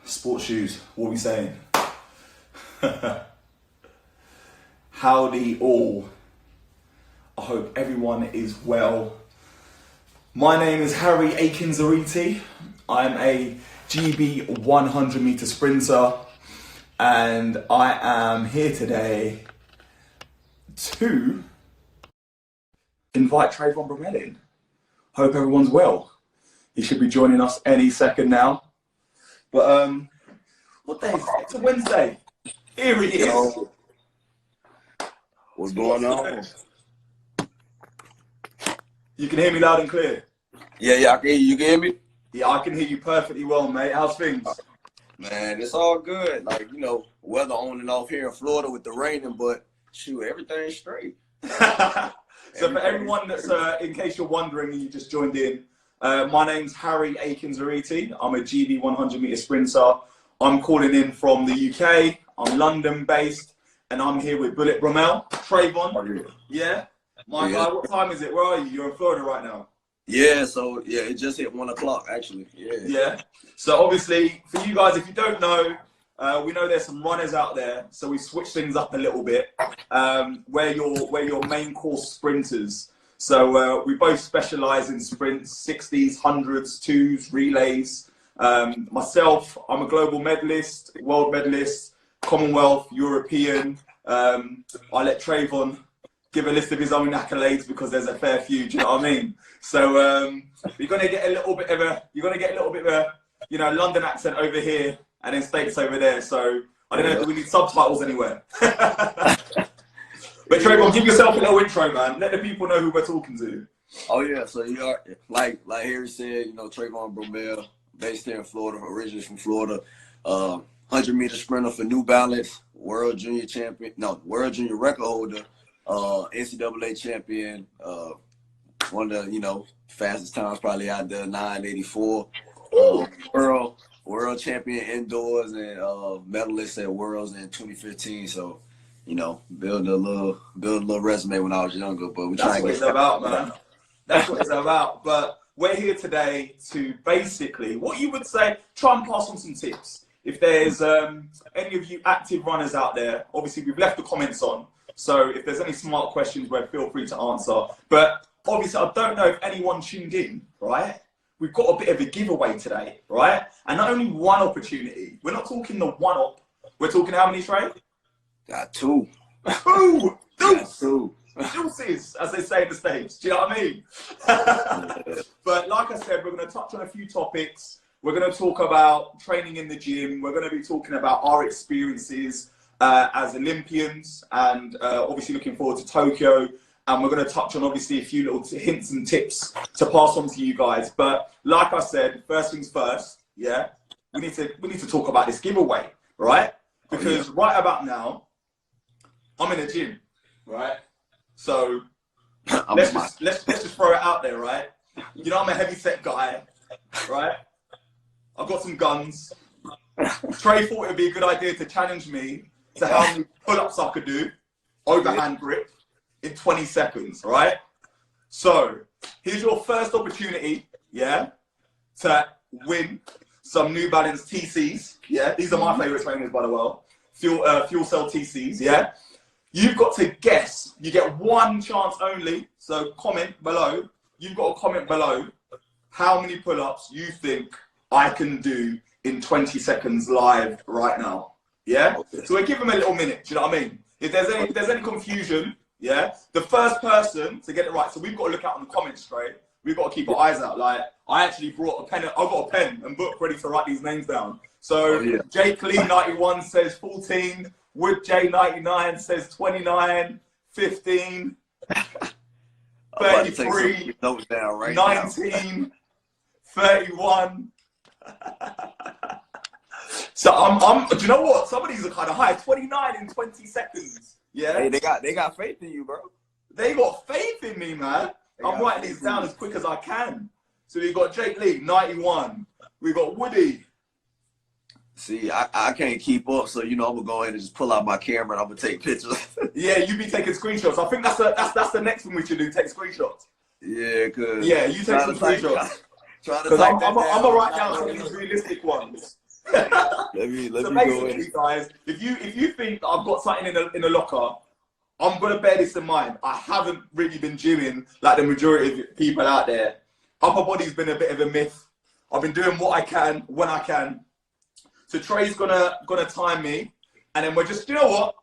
Sports shoes, what are we saying? Howdy all. I hope everyone is well. My name is Harry Aikines. I'm a GB 100 meter sprinter and I am here today to invite Trayvon Bromell in. Hope everyone's well. He should be joining us any second now. But what day is it? It's a Wednesday. Here he is. Yo, what's going on? You can hear me loud and clear. Yeah, I can hear you. You can hear me? Yeah, I can hear you perfectly well, mate. How's things? Man, it's all good. Like, weather on and off here in Florida with the raining, but shoot, everything's straight. So for everyone that's, in case you're wondering and you just joined in, my name's Harry Aikines. I'm a GB 100 meter sprinter. I'm calling in from the UK. I'm London based and I'm here with Bullet Bromell. Trayvon. Oh, yeah. My guy, what time is it? Where are you? You're in Florida right now. Yeah, it just hit 1 o'clock actually. Yeah. So obviously, for you guys, if you don't know, we know there's some runners out there, so we switch things up a little bit. We're your main course sprinters. So we both specialise in sprints, 60s, 100s, 2s, relays. Myself, I'm a global medalist, world medalist, Commonwealth, European. I let Trayvon give a list of his own accolades because there's a fair few. Do you know what I mean? So you're gonna get a little bit of a London accent over here and then States over there. So I don't know if we need subtitles anywhere. But Trayvon, give yourself a little intro, man. Let the people know who we're talking to. Oh yeah, so you are like Harry said, Trayvon Bromell, based here in Florida, originally from Florida. 100 meter sprinter for New Balance, world junior record holder, NCAA champion, one of the fastest times probably out there, 9:84. World champion indoors and medalist at Worlds in 2015. So, build a little resume when I was younger. But that's what it's about, man. That's what it's about. But we're here today to basically, what you would say, try and pass on some tips. If there's any of you active runners out there, obviously we've left the comments on. So if there's any smart questions, feel free to answer. But obviously, I don't know if anyone tuned in, right? We've got a bit of a giveaway today, right? And not only one opportunity. We're not talking the one-up. We're talking how many, Trey? Got two. Two! Deuce! Two. Deuces, as they say in the States. Do you know what I mean? But like I said, we're going to touch on a few topics. We're going to talk about training in the gym. We're going to be talking about our experiences as Olympians and obviously looking forward to Tokyo. And we're going to touch on obviously a few little hints and tips to pass on to you guys. But like I said, first things first, yeah, we need to talk about this giveaway, right? Because right about now, I'm in a gym, right? So let's just throw it out there, right? I'm a heavy set guy, right? I've got some guns. Trey thought it would be a good idea to challenge me to how many pull-ups I could do, overhand grip, in 20 seconds, right? So here's your first opportunity, yeah, to win some New Balance TCs, yeah? These are my favorite trainers, by the way. Fuel cell TCs, yeah? You've got to guess. You get one chance only, so comment below. You've got to comment below how many pull-ups you think I can do in 20 seconds live right now, yeah? Okay. So we'll give them a little minute, do you know what I mean? If there's any confusion, yeah, the first person to get it right. So we've got to look out on the comments straight. We've got to keep our eyes out. Like, I actually brought a pen. I've got a pen and book ready to write these names down. So Jake Lee 91 says 14. Wood J 99 says 29, 15, 33, 19, 31. So I'm. Do you know what? Some of these are kind of high. 29 in 20 seconds. Yeah. Hey, they got faith in you, bro. They got faith in me, man. I'm writing these down as quick as I can. So we've got Jake Lee, 91. We've got Woody. See, I can't keep up, so I'm gonna go ahead and just pull out my camera and I'm gonna take pictures. Yeah, you be taking screenshots. I think that's the next thing we should do. Take screenshots. Yeah, cause yeah, you take some screenshots. Because I'm gonna write down some of these realistic ones. So me go in. basically, guys, if you think that I've got something in a locker, I'm gonna bear this in mind. I haven't really been gymming like the majority of people out there. Upper body's been a bit of a myth. I've been doing what I can when I can. So Trey's gonna time me, and then we're just, you know what?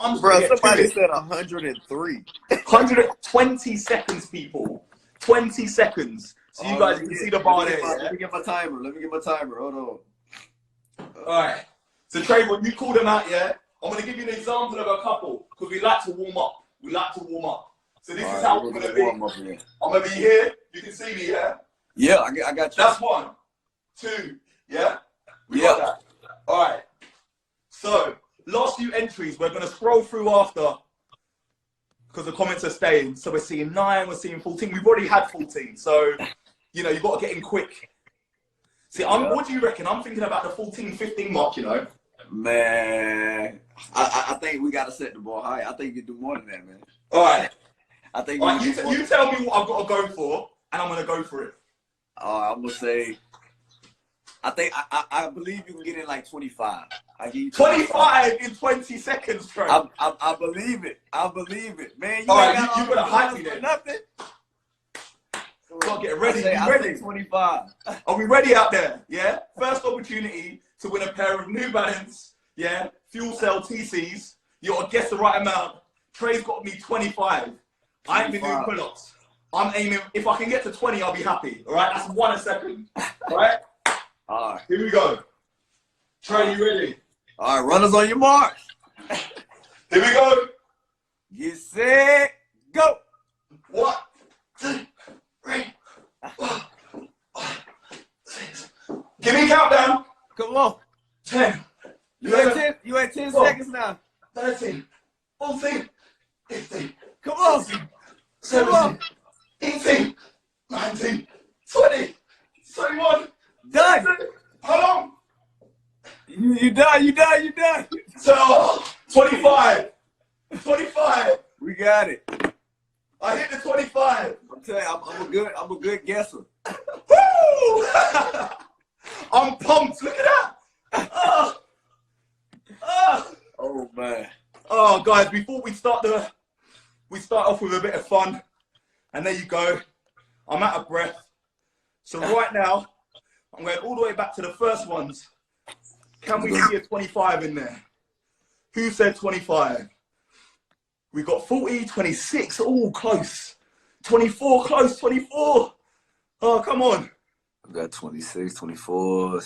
I'm just Bro, gonna get somebody to it. said 103. 120 seconds, people. 20 seconds. So you guys can see the bar there. Let me get my timer. Hold on. All right. So Trayvon, you call them out, yeah? I'm going to give you an example of a couple because we like to warm up. So this is how we're going to be. I'm going to be here. You can see me, yeah? Yeah, I got you. That's 1, 2, yeah? We got that. All right. So last few entries, we're going to scroll through after because the comments are staying. So we're seeing 9, we're seeing 14. We've already had 14. So, you know, you've got to get in quick. See, what do you reckon? I'm thinking about the 14, 15 mark, you know? Man, I think we got to set the ball high. I think you do more than that, man. All right. I think you tell me what I've got to go for, and I'm going to go for it. I'm going to say, I believe you can get in like 25. I give you 25 in 20 seconds, Trey. I believe it. Man, you got to hype me then. Nothing. Got to get ready. I say 25. Are we ready out there? Yeah? First opportunity to win a pair of New Balance, yeah, Fuel Cell TCs. You got to guess the right amount. Trey's got me 25. I ain't been doing pull-ups. I'm aiming, if I can get to 20, I'll be happy. All right? That's 1 a second. All right? All right. Here we go. Trey, you ready? All right, runners on your mark. Here we go. Get set, go. 1, 2, 3, 4, 5, 6. Give me a countdown. Come on. 10. You had 10 seconds now. 13, 14, 15. Come on. 17, 18, 19, 20, 21. Done. Hold on. You done. So, 25. 25. We got it. I hit the 25. I'm telling you, I'm a good guesser. Woo! I'm pumped. Look at that. Oh man. Oh, guys, before we start off with a bit of fun. And there you go. I'm out of breath. So right now, I'm going all the way back to the first ones. Can we see a 25 in there? Who said 25? We got 40, 26, all close. 24, close, 24. Oh, come on. I got 26, 24.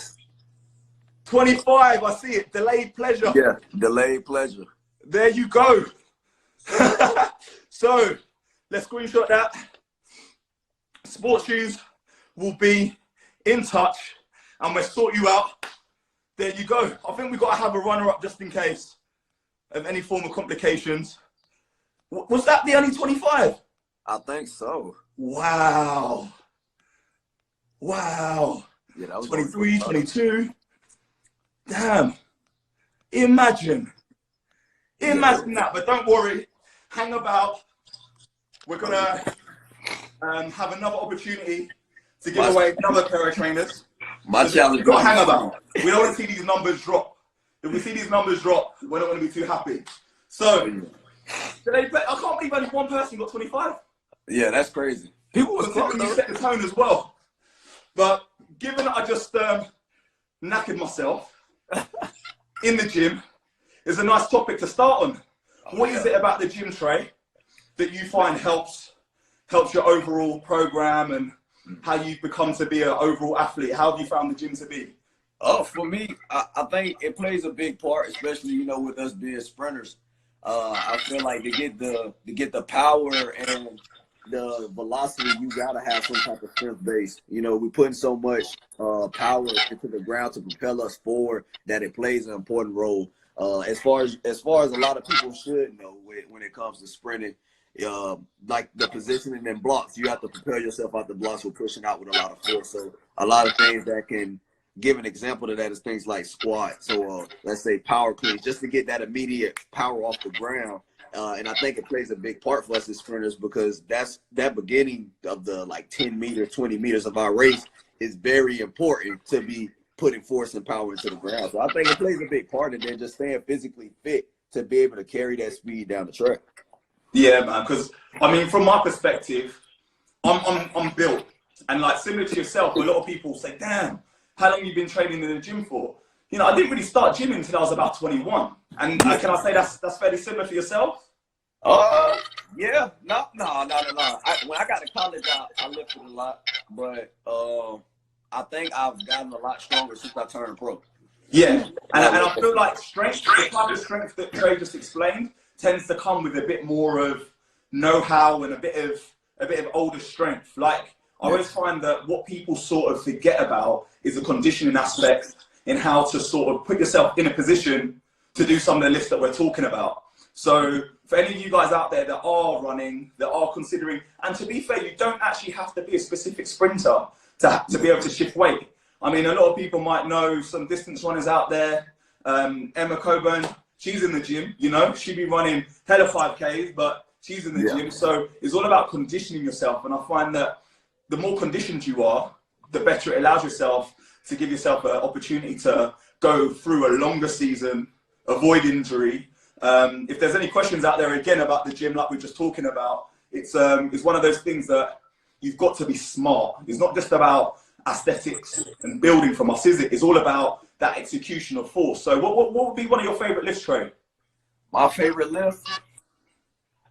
25, I see it. Delayed pleasure. Yeah, delayed pleasure. There you go. So, let's screenshot that. Sports Shoes will be in touch and we'll sort you out. There you go. I think we've got to have a runner-up just in case of any form of complications. Was that the only 25? I think so. Wow. Yeah, that was 23, 22. Damn. Imagine that. But don't worry. Hang about. We're going to have another opportunity to give away another pair of trainers. My challenge. Got to hang about. We don't want to see these numbers drop. If we see these numbers drop, we're not going to be too happy. So, I can't believe only one person got 25. Yeah, that's crazy. People was considering you set the tone as well. But given that I just knackered myself in the gym, it's a nice topic to start on. What is it about the gym, Trey, that you find helps your overall program and how you've become to be an overall athlete? How have you found the gym to be? Oh, for me, I think it plays a big part, especially, with us being sprinters. I feel like to get the power and the velocity, you gotta have some type of strength base. We putting so much power into the ground to propel us forward that it plays an important role. As far as a lot of people should know when it comes to sprinting, like the positioning and blocks, you have to propel yourself out the blocks with pushing out with a lot of force. So a lot of things that can give an example of that is things like squats. So let's say power cleans, just to get that immediate power off the ground. And I think it plays a big part for us as sprinters because that beginning of the 10 meters, 20 meters of our race is very important to be putting force and power into the ground. So I think it plays a big part in there, just staying physically fit to be able to carry that speed down the track. Yeah, man. Because I mean, from my perspective, I'm built, and like similar to yourself, a lot of people say, "Damn, how long you been training in the gym for?" You know, I didn't really start gymming until I was about 21, and can I say that's fairly similar for yourself? Yeah, no. When I got to college, I lifted a lot, but I think I've gotten a lot stronger since I turned pro. Yeah, and I feel like strength, the type of strength that Trey just explained, tends to come with a bit more of know-how and a bit of older strength. Like I always find that what people sort of forget about is the conditioning aspect in how to sort of put yourself in a position to do some of the lifts that we're talking about. So for any of you guys out there that are running, that are considering, and to be fair, you don't actually have to be a specific sprinter to be able to shift weight. I mean, a lot of people might know some distance runners out there. Emma Coburn, she's in the gym, you know, she'd be running hella 5Ks, but she's in the gym. So it's all about conditioning yourself. And I find that the more conditioned you are, the better it allows yourself to give yourself an opportunity to go through a longer season, avoid injury. If there's any questions out there, again, about the gym, like we're just talking about, it's one of those things that you've got to be smart. It's not just about aesthetics and building from us, is it? It's all about that execution of force. So what would be one of your favorite lifts, Trey? My favorite lift?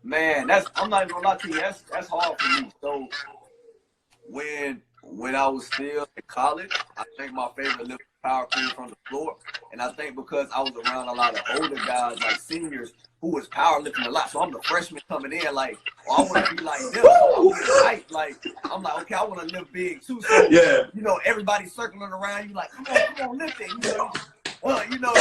Man, I'm not even gonna lie to you, that's hard for me. So when I was still in college, I think my favorite lift was power clean from the floor. And I think because I was around a lot of older guys, like seniors, who was powerlifting a lot. So I'm the freshman coming in, like, I want to be like them. So I'm like, okay, I want to lift big too. So, you know, everybody's circling around you like, come on, lift it. You know,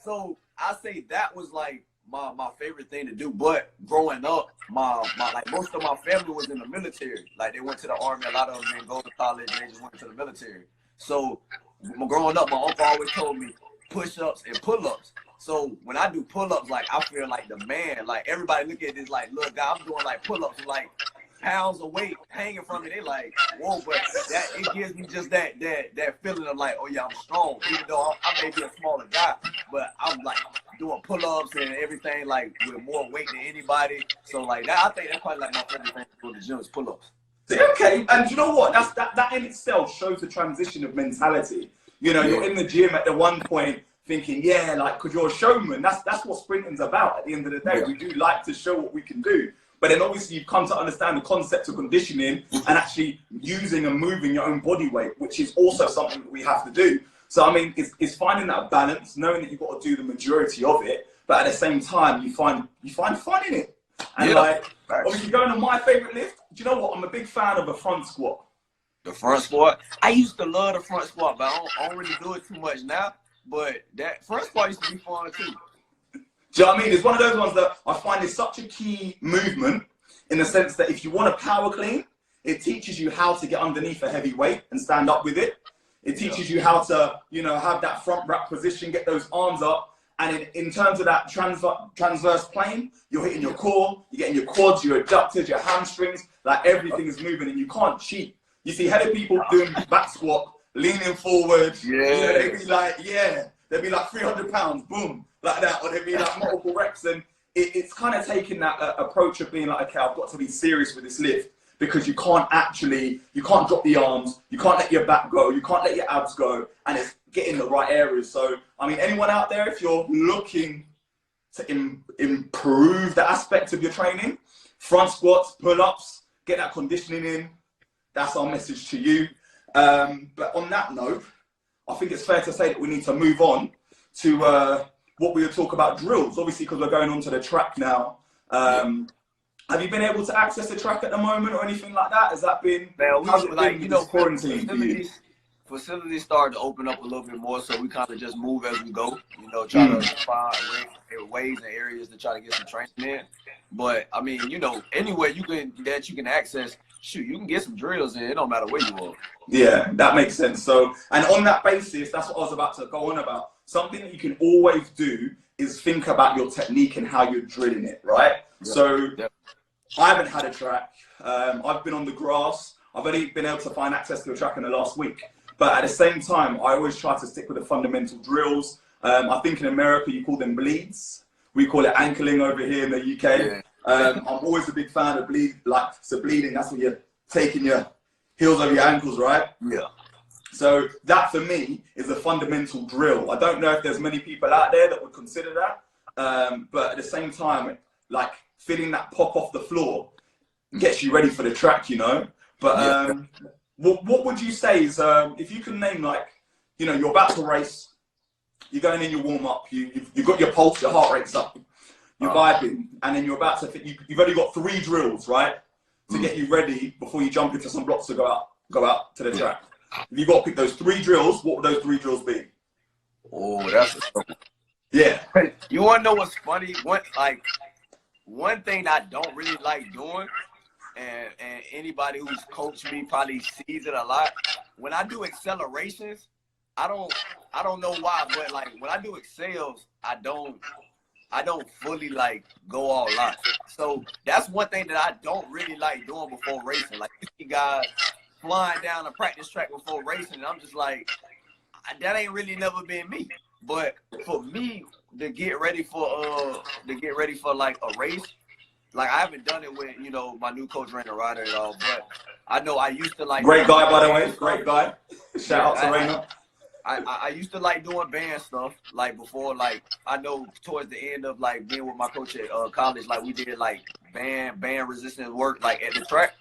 so I say that was like my favorite thing to do. But growing up, my like most of my family was in the military. Like they went to the army. A lot of them didn't go to college. They just went to the military. So growing up, my uncle always told me push-ups and pull-ups. So when I do pull-ups, like I feel like the man. Like everybody look at this like, look, guy, I'm doing like pull-ups with like pounds of weight hanging from me. They like, whoa, but that it gives me just that feeling of like, oh yeah, I'm strong. Even though I may be a smaller guy, but I'm like doing pull-ups and everything like with more weight than anybody. So like that, I think that's probably like my favorite thing to go to the gym is pull-ups. Okay, and you know what? That in itself shows the transition of mentality. You know, you're in the gym at the one point thinking, yeah, like, because you're a showman. That's what sprinting's about at the end of the day. We do like to show what we can do. But then obviously you've come to understand the concept of conditioning and actually using and moving your own body weight, which is also something that we have to do. So, I mean, it's finding that balance, knowing that you've got to do the majority of it, but at the same time, you find fun in it. And obviously going on my favorite lift, do you know what? I'm a big fan of a front squat. The front squat? I used to love the front squat, but I don't really do it too much now. But that front squat used to be fun too. Do you know what I mean? It's one of those ones that I find is such a key movement in the sense that if you want to power clean, it teaches you how to get underneath a heavy weight and stand up with it. It teaches you how to, you know, have that front rack position, get those arms up. And in terms of that transverse plane, you're hitting your core, you're getting your quads, your adductors, your hamstrings, like everything is moving and you can't cheat. You see headed people doing back squat, leaning forward, you know, they'd be like, they'd be like 300 pounds, boom, like that, or they'd be like multiple reps. And it's kind of taking that approach of being like, okay, I've got to be serious with this lift because you can't drop the arms, you can't let your back go, you can't let your abs go, and it's getting the right areas. So, I mean, anyone out there, if you're looking to improve the aspect of your training, front squats, pull-ups, get that conditioning in, that's our message to you. But on that note, I think it's fair to say that we need to move on to what we would talk about drills, obviously, because we're going on to the track now. Have you been able to access the track at the moment or anything like that? Has that been, how's it been, you know, quarantine for you? Facilities started to open up a little bit more, so we kind of just move as we go, you know, try to find ways and areas to try to get some training in. But, I mean, you know, anywhere you can access, shoot, you can get some drills in. It don't matter where you are. Yeah, that makes sense. So, and on that basis, that's what I was about to go on about. Something that you can always do is think about your technique and how you're drilling it, right? Yeah. So, I haven't had a track. I've been on the grass. I've only been able to find access to a track in the last week. But at the same time, I always try to stick with the fundamental drills. I think in America, you call them bleeds. We call it ankling over here in the UK. I'm always a big fan of bleeding. That's when you're taking your heels over your ankles, right? Yeah. So that for me is a fundamental drill. I don't know if there's many people out there that would consider that. But at the same time, like feeling that pop off the floor gets you ready for the track, you know? But what would you say is, if you can name, like, you know, you're about to race, you're going in your warm up, you've got your pulse, your heart rate's up, you're vibing, and then you're about to, you've only got 3 drills, right? To get you ready before you jump into some blocks to go out to the track. If you've got to pick those 3 drills, what would those 3 drills be? Oh, that's a trouble. Yeah. You want to know what's funny? One thing I don't really like doing, and anybody who's coached me probably sees it a lot. When I do accelerations, I don't know why, but like when I do accels, I don't fully like go all out. So that's one thing that I don't really like doing before racing. Like you see guys flying down a practice track before racing, and I'm just like, that ain't really never been me. But for me to get ready for like a race, like I haven't done it with, you know, my new coach Rainer Ryder at all, but I know I used to like. Great guy, by the way. Great guy. Shout out to Rainer. I used to like doing band stuff, like before, like I know towards the end of like being with my coach at college, like we did like band resistance work like at the track.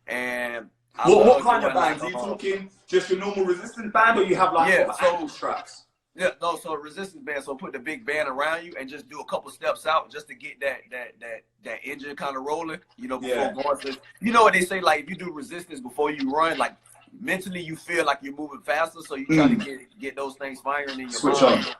And what kind of bands? Are you talking just your normal resistance band, or you have like ankle straps? Yeah, no, so resistance band. So put the big band around you and just do a couple steps out just to get that engine kind of rolling, you know, before going to, you know what they say, like if you do resistance before you run, like mentally you feel like you're moving faster, so you try to get those things firing in your switch mind.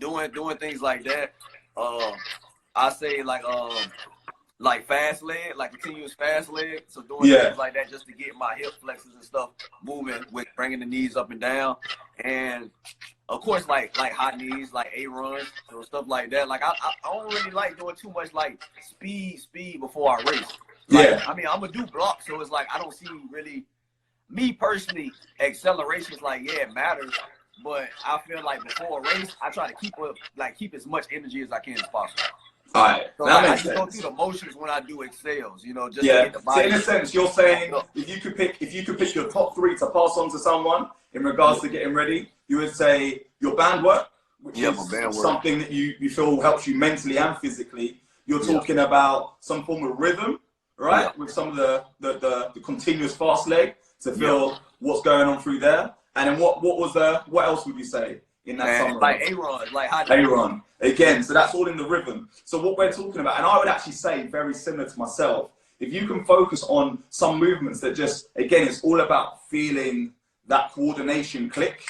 on. Doing things like that. I say like fast leg, like continuous fast leg. So doing things like that just to get my hip flexors and stuff moving with bringing the knees up and down. And of course, like hot knees, like A-runs, so stuff like that. Like I don't really like doing too much like speed before I race. Like, I mean, I'm gonna do blocks, so it's like I don't see really, me personally, accelerations, like it matters, but I feel like before a race, I try to keep as much energy as I can as possible. All right, so that like, makes I just sense. go through the motions when I do excels, you know, just to get the body. So in a sense, you're saying if you could pick your top 3 to pass on to someone in regards to getting ready, you would say your band work, which is something that you feel helps you mentally and physically. You're talking about some form of rhythm, right? With some of the continuous fast leg to feel what's going on through there. And then what else would you say in that summary? Like A-run, like high A-run. Again, so that's all in the rhythm. So what we're talking about, and I would actually say very similar to myself, if you can focus on some movements that just, again, it's all about feeling that coordination click.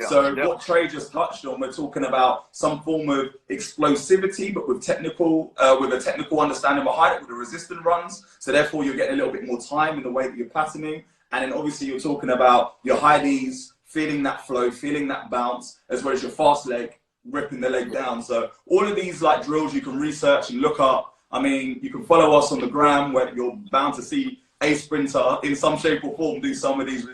So what Trey just touched on, we're talking about some form of explosivity, but with a technical understanding behind it, with the resistance runs. So therefore, you're getting a little bit more time in the way that you're patterning. And then obviously you're talking about your high knees, feeling that flow, feeling that bounce, as well as your fast leg, ripping the leg down. So all of these like drills you can research and look up. I mean, you can follow us on the gram where you're bound to see a sprinter in some shape or form do some of these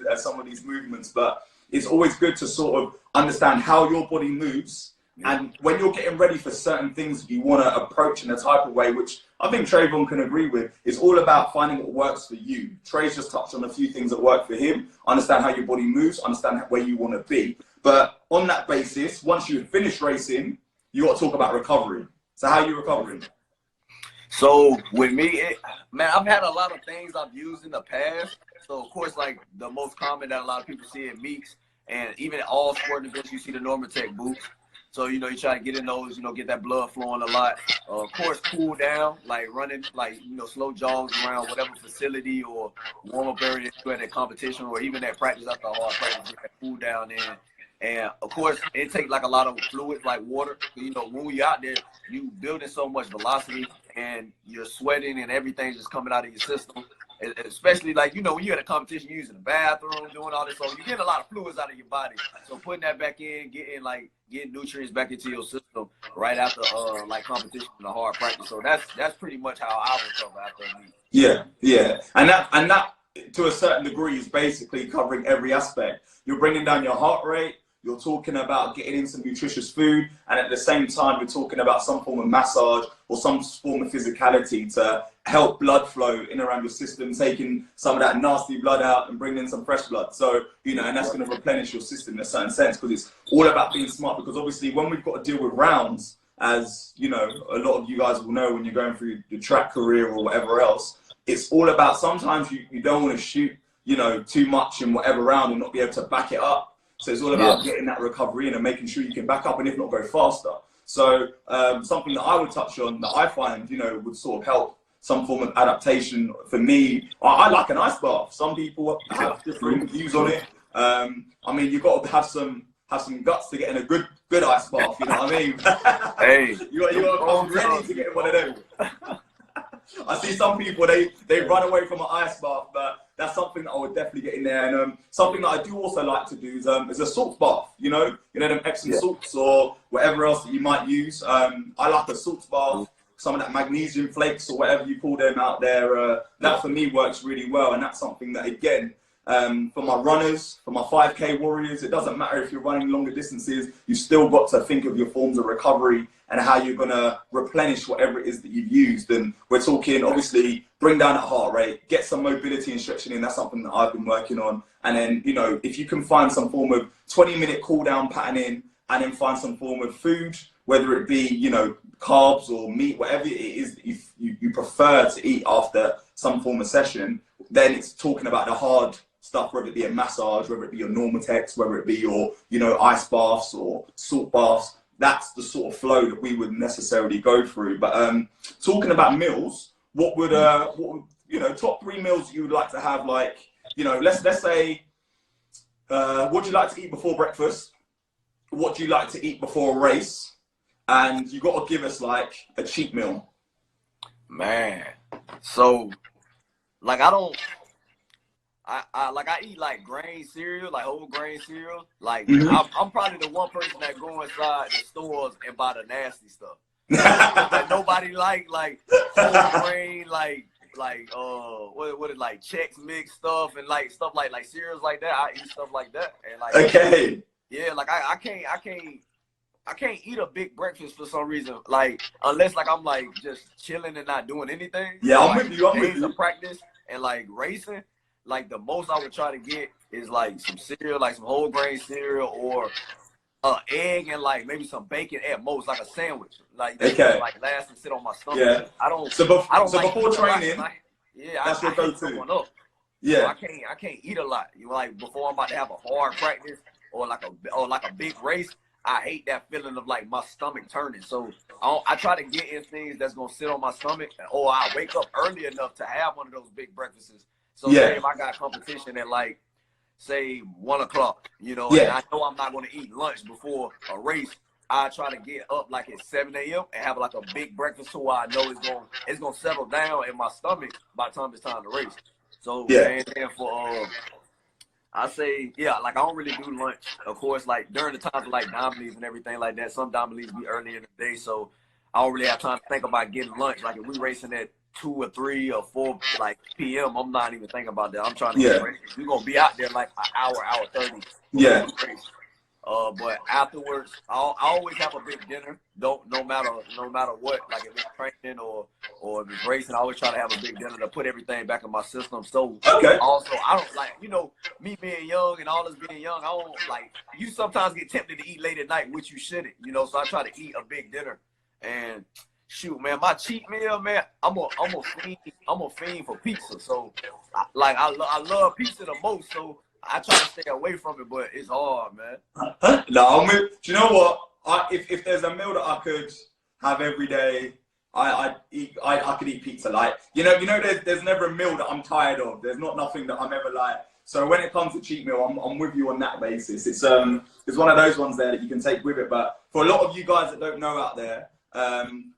movements. But it's always good to sort of understand how your body moves. And when you're getting ready for certain things you want to approach in a type of way, which I think Trayvon can agree with, it's all about finding what works for you. Trey's just touched on a few things that work for him. Understand how your body moves, understand where you want to be. But on that basis, once you finish racing, you got to talk about recovery. So how are you recovering? So with me, man, I've had a lot of things I've used in the past. So of course, like the most common that a lot of people see at meets and even at all sporting events, you see the Normatec boots. So, you know, you try to get in those, you know, get that blood flowing a lot. Of course, cool down, like running, like, you know, slow jogs around whatever facility or warm-up area you're at competition or even at practice after a hard practice, get that cool down in. And, of course, it takes, like, a lot of fluids like water. You know, when you're out there, you building so much velocity and you're sweating and everything's just coming out of your system. Especially, like, you know, when you're at a competition, you're using the bathroom, doing all this, so you're getting a lot of fluids out of your body. So putting that back in, getting nutrients back into your system right after, like, competition and a hard practice. So that's pretty much how I recover after a meet. Yeah. And that to a certain degree, is basically covering every aspect. You're bringing down your heart rate. You're talking about getting in some nutritious food, and at the same time, you're talking about some form of massage or some form of physicality to help blood flow in around your system, taking some of that nasty blood out and bringing in some fresh blood. So, you know, and that's going to replenish your system in a certain sense, because it's all about being smart. Because obviously, when we've got to deal with rounds, as you know, a lot of you guys will know when you're going through your track career or whatever else, it's all about, sometimes you don't want to shoot, you know, too much in whatever round and not be able to back it up. So it's all about getting that recovery in and making sure you can back up and if not go faster. So something that I would touch on that I find, you know, would sort of help some form of adaptation for me. I like an ice bath. Some people have different views on it. I mean, you've got to have some guts to get in a good ice bath. You know what I mean? Hey, you got to come ready to get in one of them. I see some people, they run away from an ice bath, but that's something that I would definitely get in there. And something that I do also like to do is a salt bath. You know them Epsom salts or whatever else that you might use. I like a salt bath, some of that magnesium flakes or whatever you call them out there. That for me works really well, and that's something that, again, for my runners, for my 5K warriors, it doesn't matter if you're running longer distances, you've still got to think of your forms of recovery and how you're going to replenish whatever it is that you've used. And we're talking, obviously, bring down that heart rate, get some mobility and stretching in. That's something that I've been working on. And then, you know, if you can find some form of 20-minute cool down pattern in, and then find some form of food, whether it be, you know, carbs or meat, whatever it is that you prefer to eat after some form of session, then it's talking about the hard stuff, whether it be a massage, whether it be your Normatex, whether it be your, you know, ice baths or salt baths. That's the sort of flow that we would necessarily go through. But talking about meals, what would you know, top 3 meals you would like to have? Like, you know, let's say, what do you like to eat before breakfast? What do you like to eat before a race? And you got to give us like a cheat meal. Man, so like I eat like grain cereal, like whole grain cereal. Like I'm probably the one person that go inside the stores and buy the nasty stuff that nobody like whole grain, like what is like Chex Mix stuff and like stuff like cereals like that. I eat stuff like that, and like like I can't eat a big breakfast for some reason, like unless like I'm like just chilling and not doing anything. Yeah, I'm with you. I'm with you. Practice and like racing. Like the most I would try to get is like some cereal, like some whole grain cereal, or an egg and like maybe some bacon at most, like a sandwich. Like that can like last and sit on my stomach. Yeah. I don't. So like before training, that's your go-to. Yeah. So I can't eat a lot. You know, like before I'm about to have a hard practice or like a big race. I hate that feeling of like my stomach turning. So I try to get in things that's gonna sit on my stomach, or I wake up early enough to have one of those big breakfasts. So say if I got competition at like, say 1 o'clock, you know, and I know I'm not going to eat lunch before a race, I try to get up like at 7 a.m. and have like a big breakfast so I know it's going to settle down in my stomach by the time it's time to race. So and then for I say, like I don't really do lunch. Of course, like during the times of like Dominies and everything like that, some Dominies be early in the day, so I don't really have time to think about getting lunch. Like if we racing at 2 or 3 or 4 like p.m., I'm not even thinking about that. I'm trying to get ready. We're gonna be out there like an hour 30. But afterwards, I always have a big dinner. No matter what. Like if it's training or if it's racing, I always try to have a big dinner to put everything back in my system. So also, I don't like, you know, me being young and all this being young, I don't like. You sometimes get tempted to eat late at night, which you shouldn't. You know, so I try to eat a big dinner. And shoot, man, my cheat meal, man, I'm a fiend for pizza. So, like, I love pizza the most. So I try to stay away from it, but it's hard, man. No, do you know what? If there's a meal that I could have every day, I could eat pizza. Like, you know, there's never a meal that I'm tired of. There's nothing that I'm ever like. So when it comes to cheat meal, I'm with you on that basis. It's one of those ones there that you can take with it. But for a lot of you guys that don't know out there,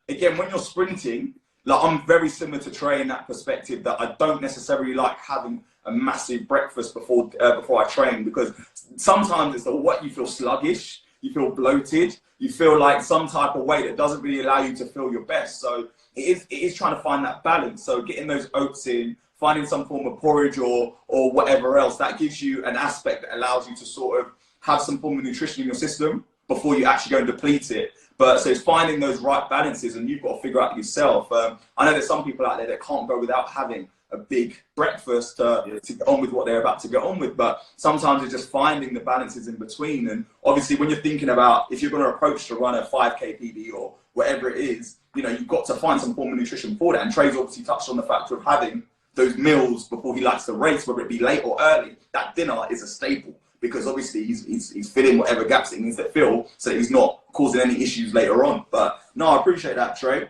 again, when you're sprinting, like I'm very similar to Trey in that perspective, that I don't necessarily like having a massive breakfast before I train, because sometimes it's what you feel sluggish, you feel bloated, you feel like some type of way that doesn't really allow you to feel your best. So it is trying to find that balance. So getting those oats in, finding some form of porridge or whatever else. That gives you an aspect that allows you to sort of have some form of nutrition in your system before you actually go and deplete it. But so it's finding those right balances, and you've got to figure out yourself. I know there's some people out there that can't go without having a big breakfast to get on with what they're about to get on with. But sometimes it's just finding the balances in between. And obviously when you're thinking about if you're going to approach to run a 5K PB or whatever it is, you know, you've got to find some form of nutrition for that. And Trey's obviously touched on the fact of having those meals before he likes to race, whether it be late or early. That dinner is a staple, because obviously he's filling whatever gaps it needs to fill so that he's not causing any issues later on. But no, I appreciate that, Trey.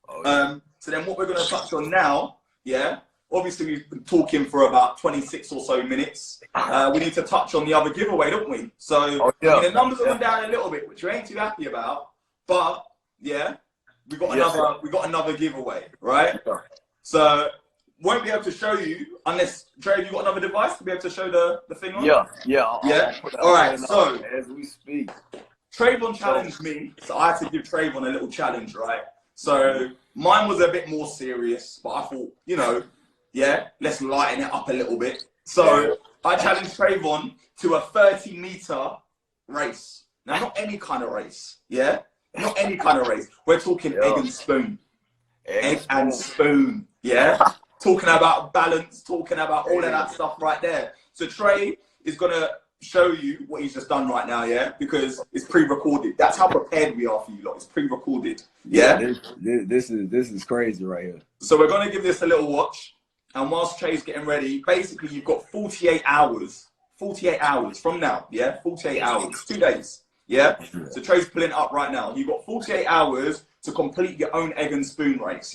Oh, yeah. So then what we're going to touch on now, obviously we've been talking for about 26 or so minutes. We need to touch on the other giveaway, don't we? So I mean, the numbers are down a little bit, which we ain't too happy about. But we got another giveaway, right? So won't be able to show you unless, Trey, have you got another device to be able to show the thing on? Yeah. All right. So as we speak, Trayvon challenged me, so I had to give Trayvon a little challenge, right? So mine was a bit more serious, but I thought, you know, let's lighten it up a little bit. So I challenged Trayvon to a 30-meter race. Now, not any kind of race, not any kind of race. We're talking egg and spoon. Egg and spoon, Talking about balance, talking about all of that stuff right there. So Trey is going to show you what he's just done right now, because it's pre-recorded. That's how prepared we are for you lot. It's pre-recorded, This is crazy right here. So we're going to give this a little watch. And whilst Trey's getting ready, basically you've got 48 hours. 48 hours from now, 48 hours, 2 days, So Trey's pulling it up right now. You've got 48 hours to complete your own egg and spoon race,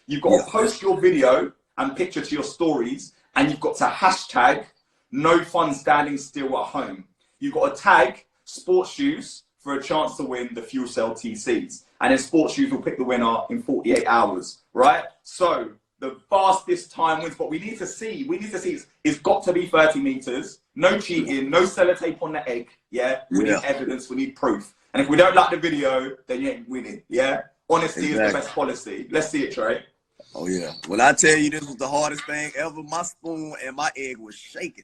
You've got to post your video and picture to your stories, and you've got to hashtag no fun standing still at home. You've got to tag Sports Shoes for a chance to win the Fuel Cell TCs. And then Sports Shoes will pick the winner in 48 hours, right? So the fastest time wins. What we need to see it's got to be 30 meters, no cheating, no sellotape on the egg, We need evidence, we need proof. And if we don't like the video, then you ain't winning, Honesty is the best policy. Let's see it, Trey. Oh, yeah. When I tell you this was the hardest thing ever, my spoon and my egg was shaking.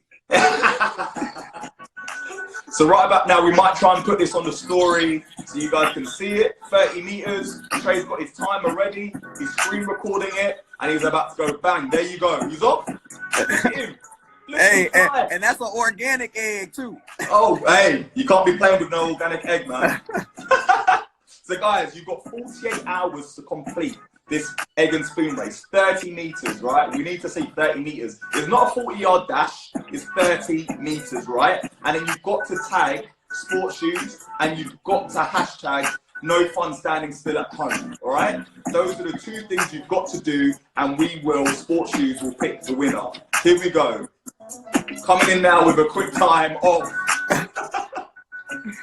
So right about now, we might try and put this on the story so you guys can see it. 30 meters. Trey's got his timer ready. He's screen recording it, and he's about to go bang. There you go. He's off. Look at him. Hey, and that's an organic egg, too. Oh, hey, you can't be playing with no organic egg, man. So, guys, you've got 48 hours to complete this egg and spoon race. 30 meters, right? We need to see 30 meters. It's not a 40-yard dash. It's 30 meters, right? And then you've got to tag Sports Shoes, and you've got to hashtag no fun standing still at home, all right? Those are the two things you've got to do, and Sports Shoes will pick the winner. Here we go. Coming in now with a quick time of...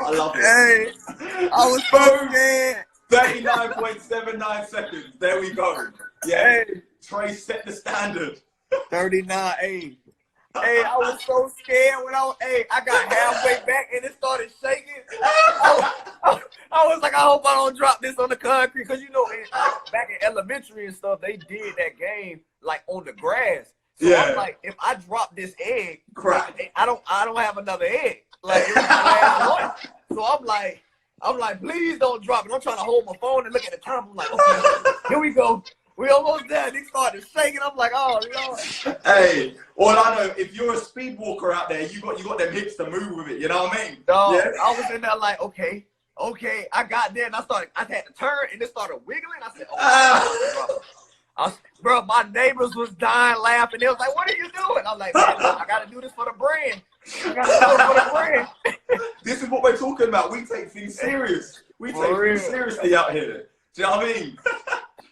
I love it. Hey, I was so scared. 39.79 seconds. There we go. Hey. Trey set the standard. 39. Hey, I was so scared when I got halfway back and it started shaking. I was like, I hope I don't drop this on the concrete, because you know, back in elementary and stuff, they did that game like on the grass. So I'm like, if I drop this egg, I don't have another egg. Like, it was the last one. So I'm like, please don't drop it. I'm trying to hold my phone and look at the time. I'm like, okay, here we go. We almost there. They started shaking. I'm like, oh, Hey, all I know, if you're a speed walker out there, you got them hips to move with it. You know what I mean? I was in there like, okay. I got there and I had to turn and it started wiggling. I said, bro, my neighbors was dying laughing. They was like, what are you doing? I'm like, man, I got to do this for the brand. This is what we're talking about. We take things serious. We take things seriously out here. Do you know what I mean?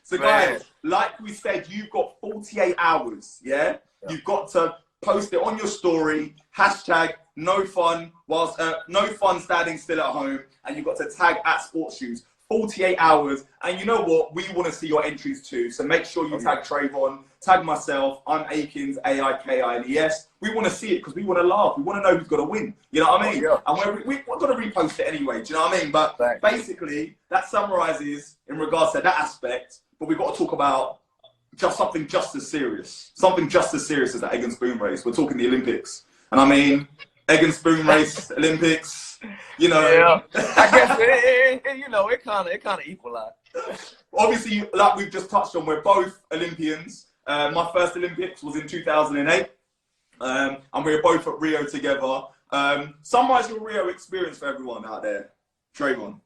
So guys, like we said, you've got 48 hours, You've got to post it on your story, hashtag no fun standing still at home, and you've got to tag at Sports Shoes. 48 hours, and you know what? We want to see your entries too. So make sure you tag Trayvon, tag myself. I'm Aikines, Aikines. We want to see it because we want to laugh. We want to know who's going to win. You know what I mean? And we're going to repost it anyway. Do you know what I mean? But basically, that summarizes in regards to that aspect. But we've got to talk about something just as serious. Something just as serious as the egg and spoon race. We're talking the Olympics. And I mean, egg and spoon race, Olympics, you know. Yeah, I guess it kind of equalized. Obviously, like we've just touched on, we're both Olympians. My first Olympics was in 2008. And we were both at Rio together. Summarize your Rio experience for everyone out there. Trayvon.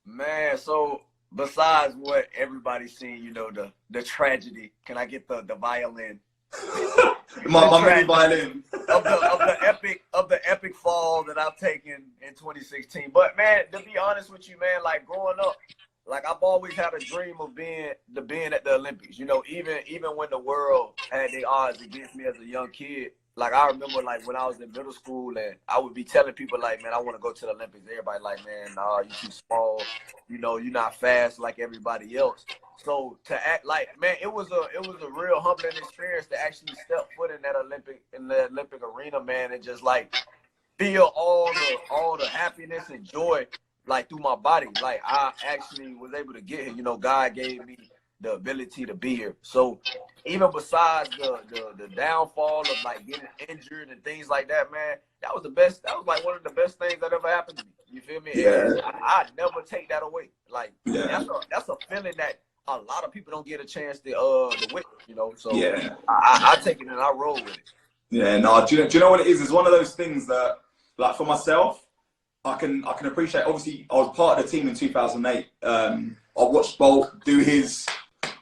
Man, so besides what everybody's seen, you know, the tragedy. Can I get the violin? my mini violin of the epic fall that I've taken in 2016. But man, to be honest with you, man, like growing up, like I've always had a dream of being at the Olympics. You know, even when the world had their odds against me as a young kid. Like I remember, like when I was in middle school, and I would be telling people, like, man, I want to go to the Olympics. Everybody like, man, nah, you too small. You know, you're not fast like everybody else. So to act like, man, it was a real humbling experience to actually step foot in the Olympic arena, man, and just like feel all the happiness and joy like through my body. Like I actually was able to get here. You know, God gave me the ability to be here. So even besides the downfall of like getting injured and things like that, man, that was like one of the best things that ever happened to me. You feel me? Yeah. I never take that away. Like yeah. that's a feeling that a lot of people don't get a chance to witness, you know. So yeah. I take it and I roll with it. Yeah, no, do you know what it is? It's one of those things that, like for myself, I can appreciate. Obviously, I was part of the team in 2008. I watched Bolt do his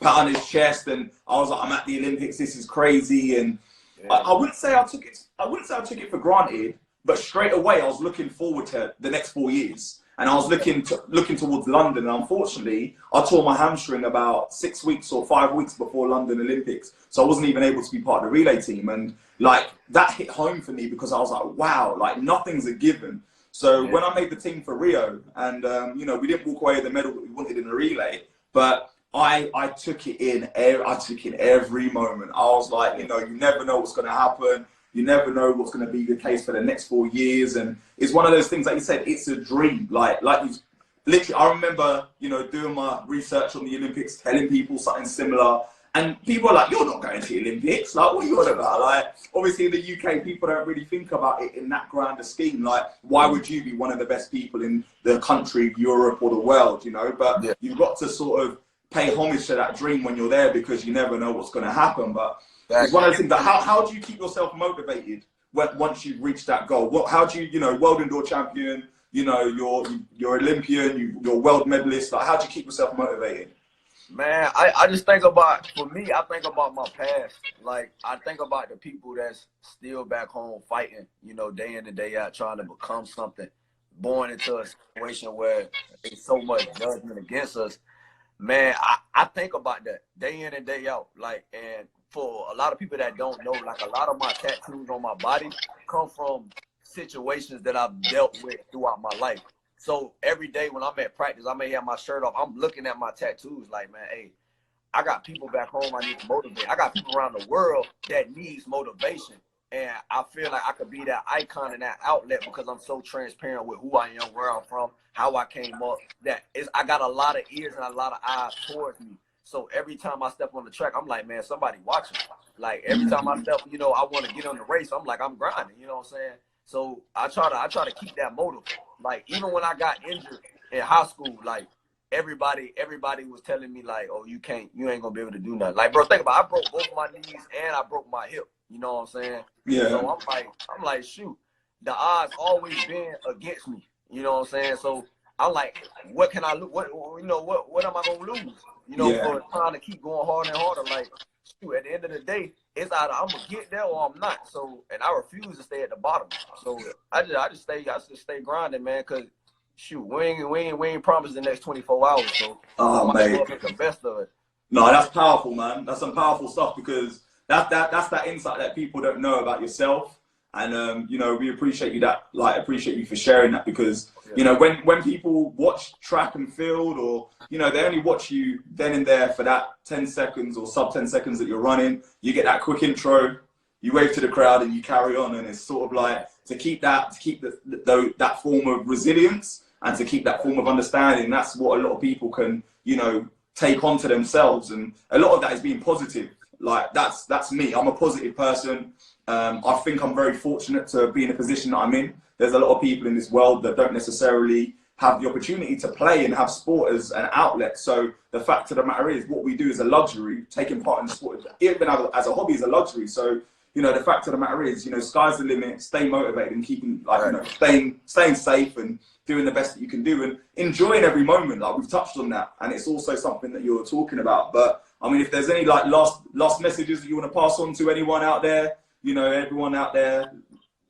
pat on his chest, and I was like, I'm at the Olympics. This is crazy. And I wouldn't say I took it for granted, but straight away I was looking forward to the next 4 years, and I was looking towards London. And unfortunately, I tore my hamstring about 6 weeks or 5 weeks before London Olympics, so I wasn't even able to be part of the relay team. And like that hit home for me because I was like, wow, like nothing's a given. So when I made the team for Rio, and you know, we didn't walk away with the medal that we wanted in the relay, but I took it in. I took in every moment. I was like, you know, you never know what's going to happen. You never know what's going to be the case for the next 4 years. And it's one of those things, like you said, it's a dream. Like you, literally, I remember, you know, doing my research on the Olympics, telling people something similar. And people are like, you're not going to the Olympics. Like, what are you on about? Like, obviously in the UK, people don't really think about it in that grander scheme. Like, why would you be one of the best people in the country, Europe, or the world, you know? But you've got to sort of pay homage to that dream when you're there, because you never know what's going to happen. But it's one of those things that how do you keep yourself motivated once you've reached that goal? How do you know, world indoor champion, you know, you're Olympian, you're world medalist. Like, how do you keep yourself motivated? Man, I just think about, for me, I think about my past. Like, I think about the people that's still back home fighting, you know, day in and day out, trying to become something, born into a situation where there's so much judgment against us. Man, I think about that day in and day out. Like, and for a lot of people that don't know, like a lot of my tattoos on my body come from situations that I've dealt with throughout my life. So every day when I'm at practice, I may have my shirt off. I'm looking at my tattoos like, man, hey, I got people back home I need to motivate. I got people around the world that needs motivation. And I feel like I could be that icon and that outlet because I'm so transparent with who I am, where I'm from, how I came up. I got a lot of ears and a lot of eyes towards me. So every time I step on the track, I'm like, man, somebody watching. Like every time I step, you know, I want to get on the race. I'm like, I'm grinding. You know what I'm saying? So I try to keep that motive. Like even when I got injured in high school, like everybody was telling me like, oh, you ain't gonna be able to do nothing. Like, bro, think about it. I broke both my knees and I broke my hip. You know what I'm saying? Yeah. So I'm like, shoot, the odds always been against me. You know what I'm saying? So I'm like, what can I lose? What am I gonna lose? You know, for trying to keep going harder and harder. Like, shoot, at the end of the day, it's either I'm gonna get there or I'm not. So, and I refuse to stay at the bottom. So I just stay grinding, man. Cause shoot, we ain't promised the next 24 hours. So I might as well make the best of it. No, that's powerful, man. That's some powerful stuff, because that's that insight that people don't know about yourself. And you know, we appreciate you for sharing that, because you know, when people watch track and field, or you know, they only watch you then and there for that 10 seconds or sub 10 seconds that you're running. You get that quick intro, you wave to the crowd, and you carry on. And it's sort of like to keep that form of resilience and to keep that form of understanding. That's what a lot of people can, you know, take on to themselves. And a lot of that is being positive. Like that's me. I'm a positive person. I think I'm very fortunate to be in a position that I'm in. There's a lot of people in this world that don't necessarily have the opportunity to play and have sport as an outlet. So the fact of the matter is, what we do is a luxury. Taking part in the sport, even as a hobby, is a luxury. So, you know, the fact of the matter is, you know, sky's the limit. Stay motivated and keeping, like, you know, staying safe and doing the best that you can do and enjoying every moment. Like, we've touched on that, and it's also something that you're talking about. But I mean, if there's any like last messages that you want to pass on to anyone out there, you know, everyone out there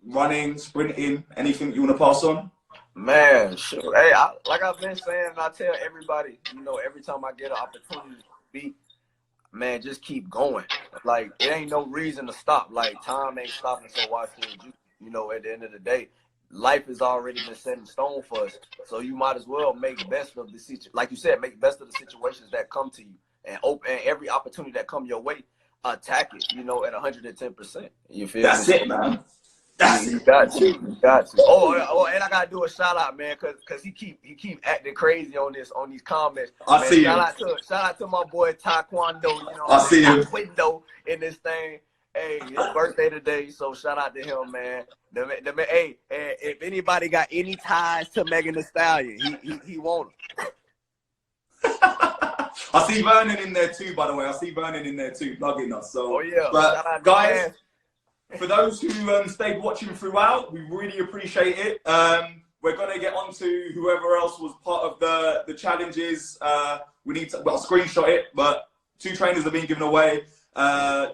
running, sprinting, anything you want to pass on? Man, sure. Hey, like I've been saying, I tell everybody, you know, every time I get an opportunity to speak, man, just keep going. Like, it ain't no reason to stop. Like, time ain't stopping, so why should you? You know, at the end of the day, life has already been set in stone for us. So you might as well make best of the situation. Like you said, make best of the situations that come to you. And every opportunity that come your way, attack it, you know, at 110%. You feel That's me? it, man. You got to. Oh, and I gotta do a shout out, man, cause he keep acting crazy on these comments. I see shout him. out to my boy Taekwondo. You know, I see him. Window in this thing. Hey, his birthday today, so shout out to him, man. Hey, if anybody got any ties to Megan Thee Stallion, he want him. I see Vernon in there too, by the way. I see Vernon in there too, plugging us. So, oh yeah, but guys, for those who stayed watching throughout, we really appreciate it. We're gonna get on to whoever else was part of the challenges. We need to screenshot it, but 2 trainers are being given away.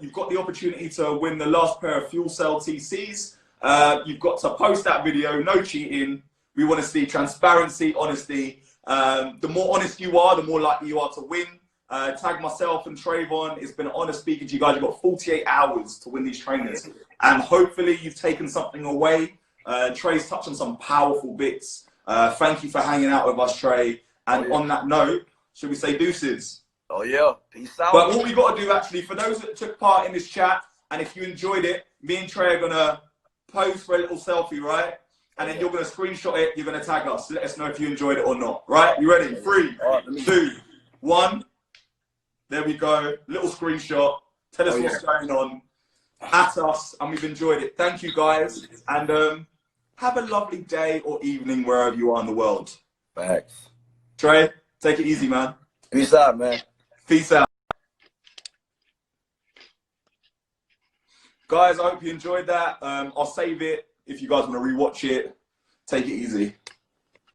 You've got the opportunity to win the last pair of Fuel Cell TCs. You've got to post that video, no cheating. We want to see transparency, honesty. The more honest you are, the more likely you are to win. Tag myself and Trayvon. It's been an honor speaking to you guys. You've got 48 hours to win these trainers. And hopefully you've taken something away. Trey's touched on some powerful bits. Thank you for hanging out with us, Trey. And on that note, should we say deuces? Oh, yeah. Peace out. But what we got to do, actually, for those that took part in this chat, and if you enjoyed it, me and Trey are going to pose for a little selfie, right? And then you're going to screenshot it. You're going to tag us. Let us know if you enjoyed it or not. Right? You ready? 3, 2, 1. There we go. Little screenshot. Tell us what's going on. At us. And we've enjoyed it. Thank you, guys. And have a lovely day or evening wherever you are in the world. Thanks. Trey, take it easy, man. Peace out, man. Peace out. Guys, I hope you enjoyed that. I'll save it if you guys want to rewatch it. Take it easy.